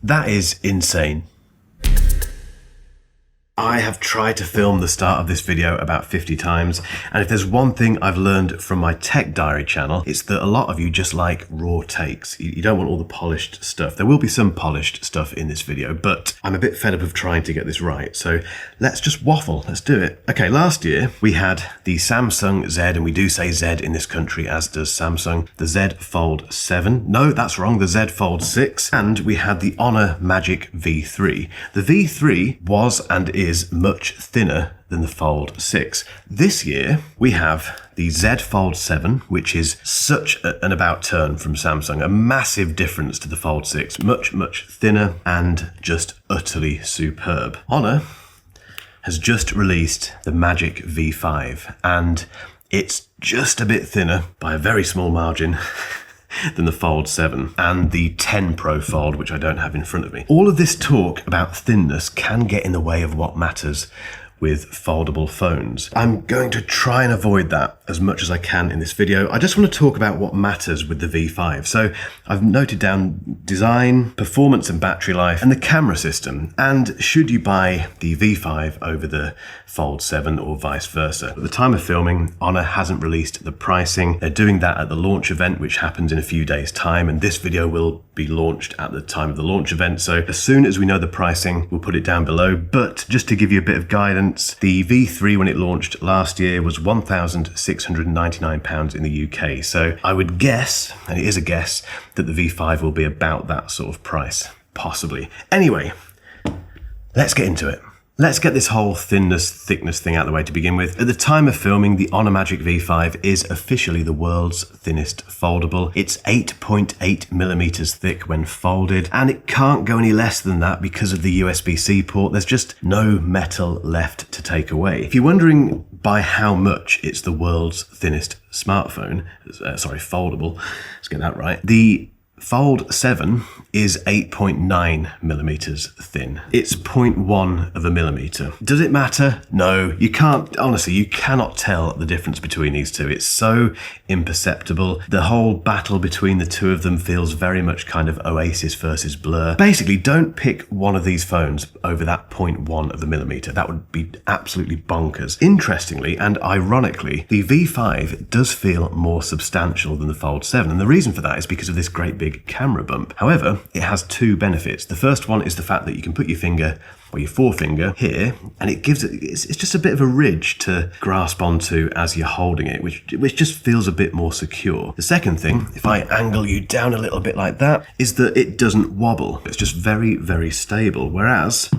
That is insane. I have tried to film the start of this video about 50 times, and if there's one thing I've learned from my tech diary channel, it's that a lot of you just like raw takes. You don't want all the polished stuff. There will be some polished stuff in this video, but I'm a bit fed up of trying to get this right, so let's just waffle. Let's do it. Okay, last year we had the Samsung Z, and we do say Z in this country, as does Samsung, the Z Fold 7. No, that's wrong, the Z Fold 6, and we had the Honor Magic V3. The V3 was and is much thinner than the Fold 6. This year we have the Z Fold 7, which is such an about turn from Samsung, a massive difference to the Fold 6, much thinner and just utterly superb. Honor has just released the Magic V5, and it's just a bit thinner by a very small margin than the Fold 7 and the 10 Pro Fold, which I don't have in front of me. All of this talk about thinness can get in the way of what matters with foldable phones. I'm going to try and avoid that as much as I can in this video. I just want to talk about what matters with the V5. So I've noted down design, performance and battery life, and the camera system. And should you buy the V5 over the Fold 7 or vice versa? At the time of filming, Honor hasn't released the pricing. They're doing that at the launch event, which happens in a few days' time, and this video will be launched at the time of the launch event. So as soon as we know the pricing, we'll put it down below. But just to give you a bit of guidance, the V3, when it launched last year, was £1,699 in the UK. So I would guess, and it is a guess, that the V5 will be about that sort of price, possibly. Anyway, let's get into it. Let's get this whole thickness thing out of the way to begin with. At the time of filming, the Honor Magic V5 is officially the world's thinnest foldable. It's 8.8 millimeters thick when folded, and it can't go any less than that because of the USB-C port. There's just no metal left to take away. If you're wondering by how much it's the world's thinnest smartphone, foldable, let's get that right. The Fold 7 is 8.9 millimeters thin. It's 0.1 of a millimeter. Does it matter? No, you can't, honestly, you cannot tell the difference between these two. It's so imperceptible. The whole battle between the two of them feels very much kind of Oasis versus Blur. Basically, don't pick one of these phones over that 0.1 of a millimeter. That would be absolutely bonkers. Interestingly and ironically, the V5 does feel more substantial than the Fold 7, and the reason for that is because of this great big camera bump. However, it has two benefits. The first one is the fact that you can put your finger or your forefinger here, and it gives it's just a bit of a ridge to grasp onto as you're holding it, which just feels a bit more secure. The second thing, if I angle you down a little bit like that, is that it doesn't wobble. It's just very stable, whereas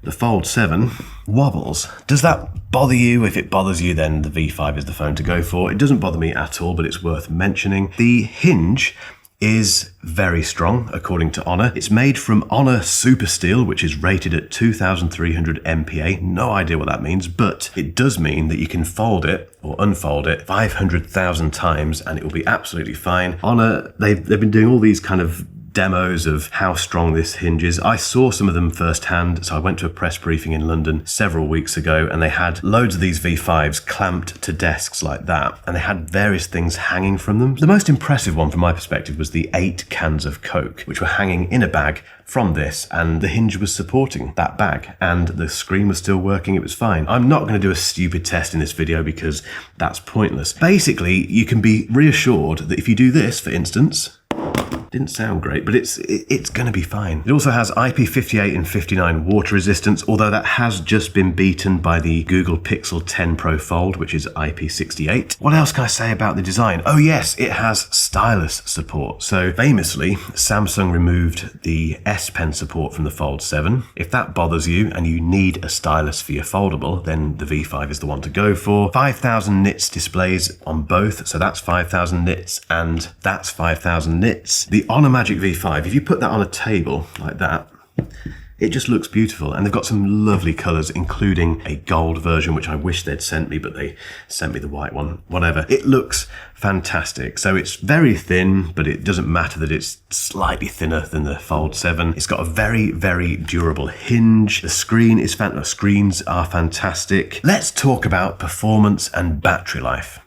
the Fold 7 wobbles. Does that bother you? If it bothers you, then the V5 is the phone to go for. It doesn't bother me at all, but it's worth mentioning. The hinge is very strong, according to Honor. It's made from Honor Super Steel, which is rated at 2,300 MPa. No idea what that means, but it does mean that you can fold it or unfold it 500,000 times and it will be absolutely fine. Honor, they've been doing all these kind of demos of how strong this hinge is. I saw some of them firsthand, so I went to a press briefing in London several weeks ago, and they had loads of these V5s clamped to desks like that, and they had various things hanging from them. The most impressive one from my perspective was the 8 cans of Coke, which were hanging in a bag from this, and the hinge was supporting that bag, and the screen was still working. It was fine. I'm not going to do a stupid test in this video because that's pointless. Basically, you can be reassured that if you do this, for instance, didn't sound great, but it's going to be fine. It also has IP58 and 59 water resistance, although that has just been beaten by the Google Pixel 10 Pro Fold, which is IP68. What else can I say about the design? Oh yes, it has stylus support. So famously, Samsung removed the S Pen support from the Fold 7. If that bothers you and you need a stylus for your foldable, then the V5 is the one to go for. 5,000 nits displays on both, so that's 5,000 nits and that's 5,000 nits. The Honor Magic V5, if you put that on a table like that, it just looks beautiful, and they've got some lovely colours, including a gold version, which I wish they'd sent me, but they sent me the white one. Whatever. It looks fantastic. So it's very thin, but it doesn't matter that it's slightly thinner than the Fold 7. It's got a very durable hinge. The screen is screens are fantastic. Let's talk about performance and battery life.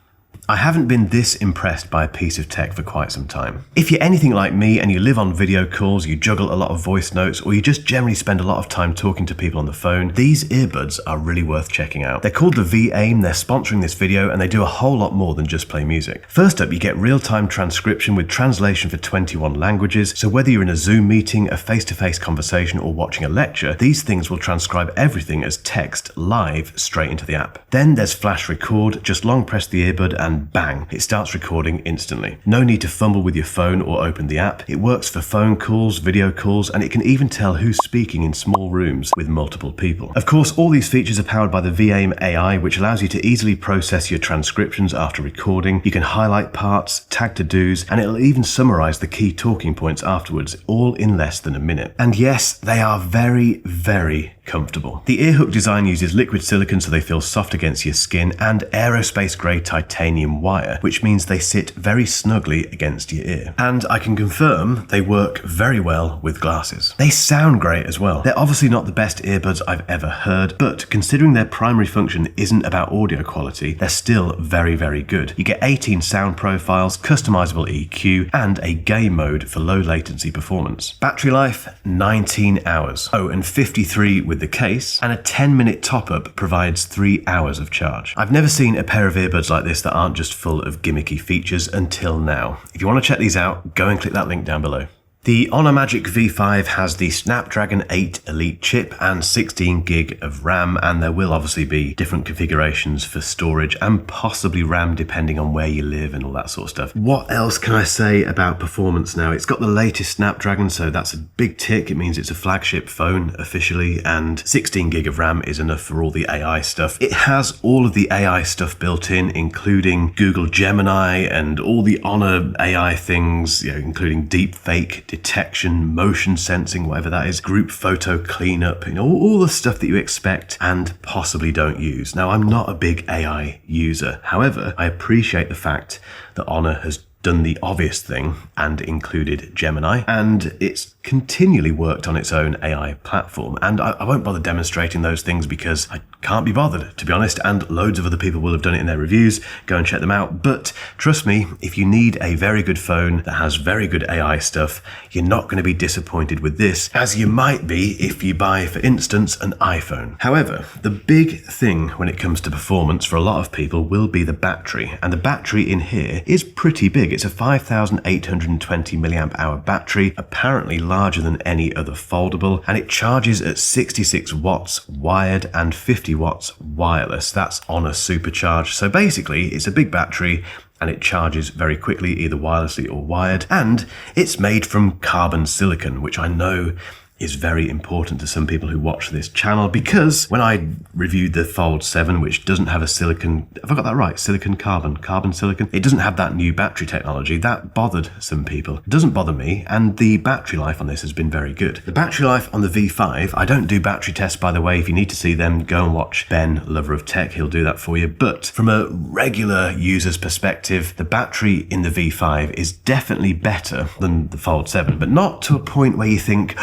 I haven't been this impressed by a piece of tech for quite some time. If you're anything like me and you live on video calls, you juggle a lot of voice notes, or you just generally spend a lot of time talking to people on the phone, these earbuds are really worth checking out. They're called the V-Aim, they're sponsoring this video, and they do a whole lot more than just play music. First up, you get real-time transcription with translation for 21 languages, so whether you're in a Zoom meeting, a face-to-face conversation, or watching a lecture, these things will transcribe everything as text live straight into the app. Then there's flash record, just long press the earbud and bang, it starts recording instantly. No need to fumble with your phone or open the app. It works for phone calls, video calls, and it can even tell who's speaking in small rooms with multiple people. Of course, all these features are powered by the V-Aim AI, which allows you to easily process your transcriptions after recording. You can highlight parts, tag to-dos, and it'll even summarize the key talking points afterwards, all in less than a minute. And yes, they are very, very comfortable. The earhook design uses liquid silicone so they feel soft against your skin, and aerospace-grade titanium wire, which means they sit very snugly against your ear. And I can confirm they work very well with glasses. They sound great as well. They're obviously not the best earbuds I've ever heard, but considering their primary function isn't about audio quality, they're still very, very good. You get 18 sound profiles, customizable EQ, and a game mode for low latency performance. Battery life, 19 hours. Oh, and 53 with the case, and a 10-minute top-up provides 3 hours of charge. I've never seen a pair of earbuds like this that aren't just full of gimmicky features until now. If you want to check these out, go and click that link down below. The Honor Magic V5 has the Snapdragon 8 Elite chip and 16 gig of RAM, and there will obviously be different configurations for storage and possibly RAM depending on where you live and all that sort of stuff. What else can I say about performance now? It's got the latest Snapdragon, so that's a big tick. It means it's a flagship phone officially, and 16 gig of RAM is enough for all the AI stuff. It has all of the AI stuff built in, including Google Gemini and all the Honor AI things, including deepfake detection, motion sensing, whatever that is, group photo cleanup, all the stuff that you expect and possibly don't use. Now, I'm not a big AI user. However, I appreciate the fact that Honor has done the obvious thing and included Gemini, and it's continually worked on its own AI platform. And I won't bother demonstrating those things because I can't be bothered, to be honest, and loads of other people will have done it in their reviews. Go and check them out. But trust me, if you need a very good phone that has very good AI stuff, you're not going to be disappointed with this, as you might be if you buy, for instance, an iPhone. However, the big thing when it comes to performance for a lot of people will be the battery, and the battery in here is pretty big. It's a 5,820 milliamp hour battery, apparently larger than any other foldable, and it charges at 66 watts wired and 50 watts wireless. That's on a supercharge. So basically, it's a big battery and it charges very quickly, either wirelessly or wired, and it's made from carbon silicon, which I know is very important to some people who watch this channel, because when I reviewed the Fold 7, which doesn't have a silicon, have I got that right? Carbon silicon? It doesn't have that new battery technology. That bothered some people. It doesn't bother me, and the battery life on this has been very good. The battery life on the V5, I don't do battery tests, by the way. If you need to see them, go and watch Ben, Lover of Tech. He'll do that for you. But from a regular user's perspective, the battery in the V5 is definitely better than the Fold 7, but not to a point where you think,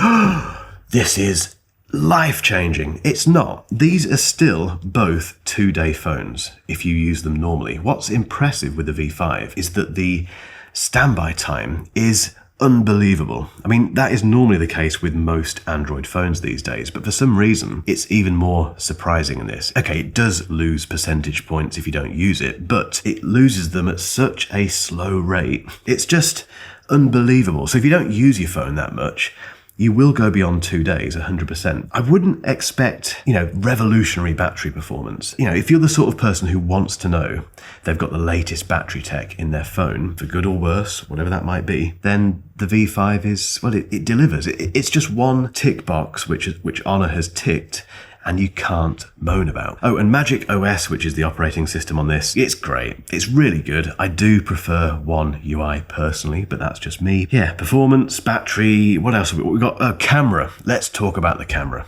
this is life-changing. It's not. These are still both 2-day phones if you use them normally. What's impressive with the V5 is that the standby time is unbelievable. I mean, that is normally the case with most Android phones these days, but for some reason, it's even more surprising in this. Okay, it does lose percentage points if you don't use it, but it loses them at such a slow rate. It's just unbelievable. So if you don't use your phone that much, you will go beyond 2 days, 100%. I wouldn't expect, revolutionary battery performance. If you're the sort of person who wants to know they've got the latest battery tech in their phone, for good or worse, whatever that might be, then the V5 is, well, it delivers. It's just one tick box which Honor has ticked, and you can't moan about. Oh, and Magic OS, which is the operating system on this, it's great. It's really good. I do prefer One UI personally, but that's just me. Yeah, performance, battery, what else have we got? We've got camera. Let's talk about the camera.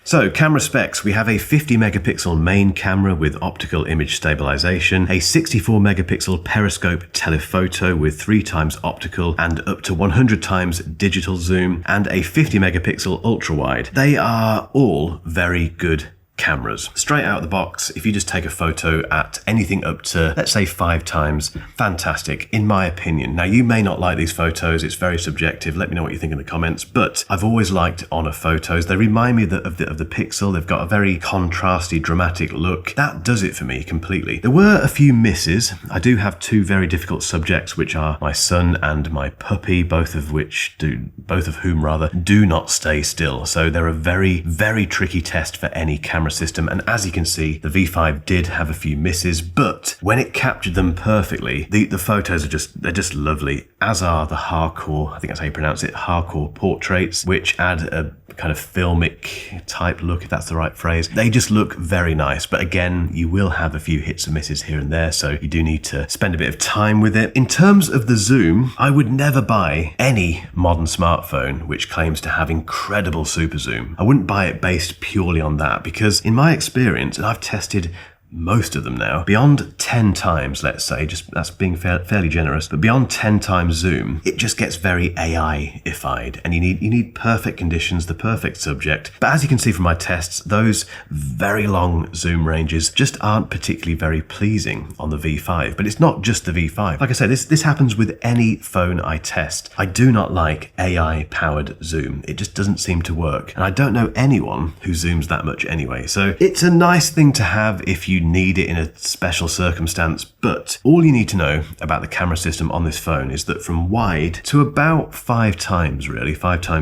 So, camera specs, we have a 50 megapixel main camera with optical image stabilization, a 64 megapixel periscope telephoto with 3 times optical and up to 100 times digital zoom, and a 50 megapixel ultra wide. They are all very good cameras. Straight out of the box, if you just take a photo at anything up to, let's say 5 times, fantastic, in my opinion. Now, you may not like these photos, it's very subjective, let me know what you think in the comments, but I've always liked Honor photos. They remind me of the Pixel. They've got a very contrasty, dramatic look. That does it for me completely. There were a few misses. I do have 2 very difficult subjects, which are my son and my puppy, both of whom do not stay still. So they're a very, very tricky test for any camera system. And as you can see, the V5 did have a few misses, but when it captured them perfectly, the photos they're just lovely, as are the hardcore, I think that's how you pronounce it, hardcore portraits, which add a kind of filmic type look, if that's the right phrase. They just look very nice, but again, you will have a few hits and misses here and there, so you do need to spend a bit of time with it. In terms of the zoom, I would never buy any modern smartphone which claims to have incredible super zoom. I wouldn't buy it based purely on that, because in my experience, and I've tested most of them now, beyond 10 times, let's say, just that's being fairly generous, but beyond 10 times zoom, it just gets very AI-ified, and you need perfect conditions, the perfect subject. But as you can see from my tests, those very long zoom ranges just aren't particularly very pleasing on the V5. But it's not just the V5. Like I said, this happens with any phone I test. I do not like AI-powered zoom. It just doesn't seem to work. And I don't know anyone who zooms that much anyway. So it's a nice thing to have if you need it in a special circumstance, but all you need to know about the camera system on this phone is that from wide to about 5 times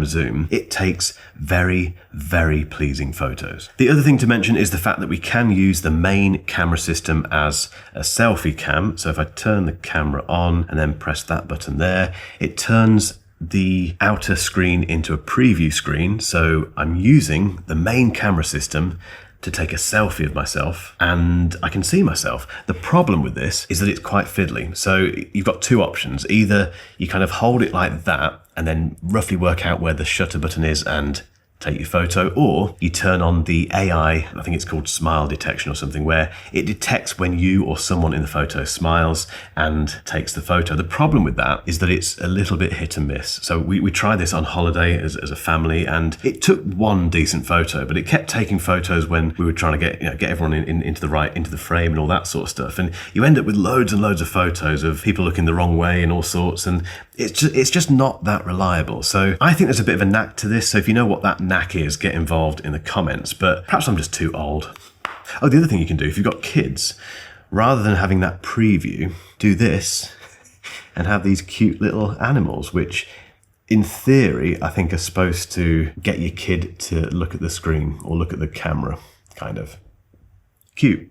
zoom, it takes very, very pleasing photos. The other thing to mention is the fact that we can use the main camera system as a selfie cam. So if I turn the camera on and then press that button there, it turns the outer screen into a preview screen. So I'm using the main camera system to take a selfie of myself, and I can see myself. The problem with this is that it's quite fiddly. So you've got 2 options. Either you kind of hold it like that and then roughly work out where the shutter button is and take your photo, or you turn on the AI, I think it's called smile detection or something, where it detects when you or someone in the photo smiles and takes the photo. The problem with that is that it's a little bit hit and miss. So we tried this on holiday as a family, and it took 1 decent photo, but it kept taking photos when we were trying to get everyone into the frame and all that sort of stuff. And you end up with loads and loads of photos of people looking the wrong way and all sorts, and it's just not that reliable. So I think there's a bit of a knack to this. So if you know what that knack is, get involved in the comments, but perhaps I'm just too old. Oh, the other thing you can do, if you've got kids, rather than having that preview, do this and have these cute little animals, which in theory, I think are supposed to get your kid to look at the screen or look at the camera, kind of. Cute.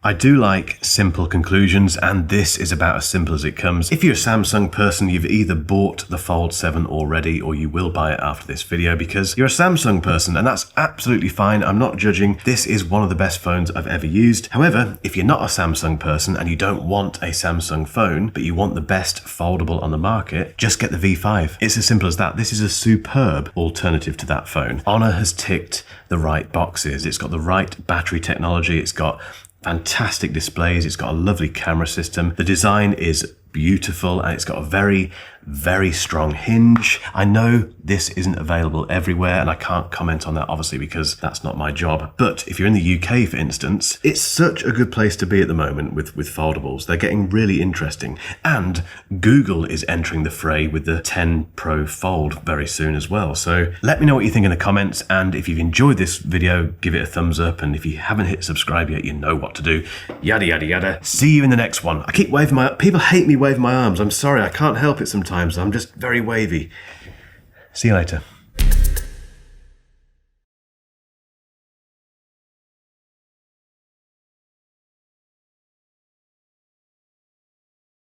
I do like simple conclusions, and this is about as simple as it comes. If you're a Samsung person, you've either bought the Fold 7 already, or you will buy it after this video because you're a Samsung person, and that's absolutely fine. I'm not judging. This is one of the best phones I've ever used. However, if you're not a Samsung person and you don't want a Samsung phone, but you want the best foldable on the market, just get the V5. It's as simple as that. This is a superb alternative to that phone. Honor has ticked the right boxes. It's got the right battery technology. It's got fantastic displays. It's got a lovely camera system. The design is beautiful, and it's got a very, very strong hinge. I know this isn't available everywhere, and I can't comment on that obviously because that's not my job. But if you're in the UK, for instance, it's such a good place to be at the moment with foldables. They're getting really interesting. And Google is entering the fray with the 10 Pro Fold very soon as well. So let me know what you think in the comments. And if you've enjoyed this video, give it a thumbs up. And if you haven't hit subscribe yet, you know what to do. Yada, yada, yada. See you in the next one. I keep waving people hate me waving my arms. I'm sorry, I can't help it sometimes. I'm just very wavy. See you later.